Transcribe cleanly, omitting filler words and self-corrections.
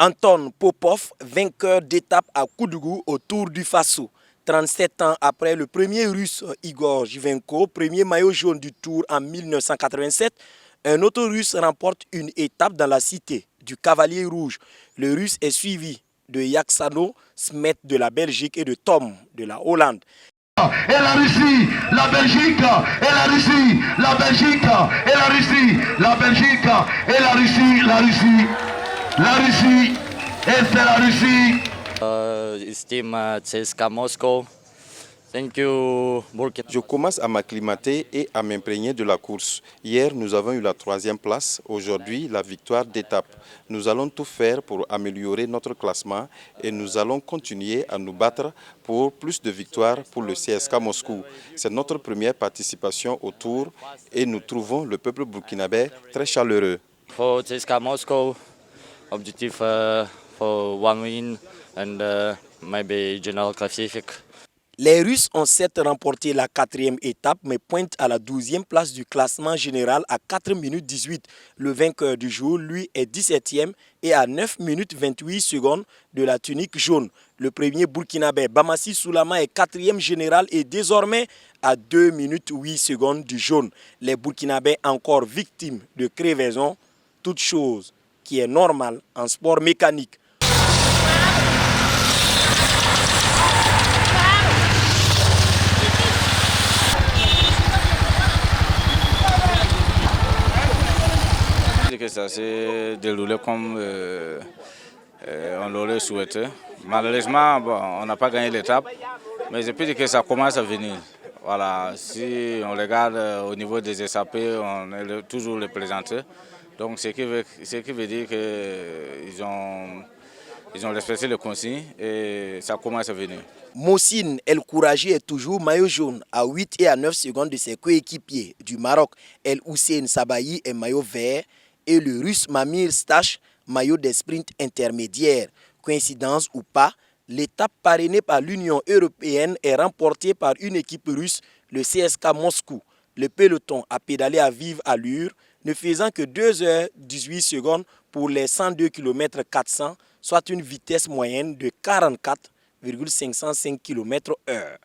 Anton Popov, vainqueur d'étape à Koudougou au Tour du Faso. 37 ans après le premier russe Igor Jivenko, premier maillot jaune du Tour en 1987, un autre russe remporte une étape dans la cité du Cavalier Rouge. Le russe est suivi de Yaksano Smet de la Belgique et de Tom de la Hollande. Et la Russie, la Belgique, et la Russie, la Belgique, et la Russie, la Belgique, et la Russie, la Russie, et c'est la Russie. It's team CSKA Moscow. Thank you, Burkina. Je commence à m'acclimater et à m'imprégner de la course. Hier, nous avons eu la 3e place. Aujourd'hui, la victoire d'étape. Nous allons tout faire pour améliorer notre classement et nous allons continuer à nous battre pour plus de victoires pour le CSKA Moscou. C'est notre première participation au Tour et nous trouvons le peuple burkinabé très chaleureux. For CSKA Moscow, objectif for one win and maybe general classific. Les Russes ont certes remporté la 4e étape, mais pointent à la 12e place du classement général à 4 minutes 18. Le vainqueur du jour, lui, est 17e et à 9 minutes 28 secondes de la tunique jaune. Le premier burkinabé, Bamassi Soulama, est 4e général et désormais à 2 minutes 8 secondes du jaune. Les burkinabés encore victimes de crevaison, toute chose qui est normale en sport mécanique. Que ça s'est déroulé comme on l'aurait souhaité. Malheureusement, bon, on n'a pas gagné l'étape, mais je peux dire que ça commence à venir. Voilà, si on regarde au niveau des SAP, on est toujours représenté. Donc ce qui veut dire qu'ils ont respecté les consignes et ça commence à venir. Mohsin El Kouraji est toujours maillot jaune à 8 et à 9 secondes de ses coéquipiers. Du Maroc, El Hussein Sabahi est maillot vert et le russe Mamir Stach, maillot des sprints intermédiaires. Coïncidence ou pas, l'étape parrainée par l'Union européenne est remportée par une équipe russe, le CSKA Moscou. Le peloton a pédalé à vive allure, ne faisant que 2h18 secondes pour les 102 km 400, soit une vitesse moyenne de 44,505 km/h.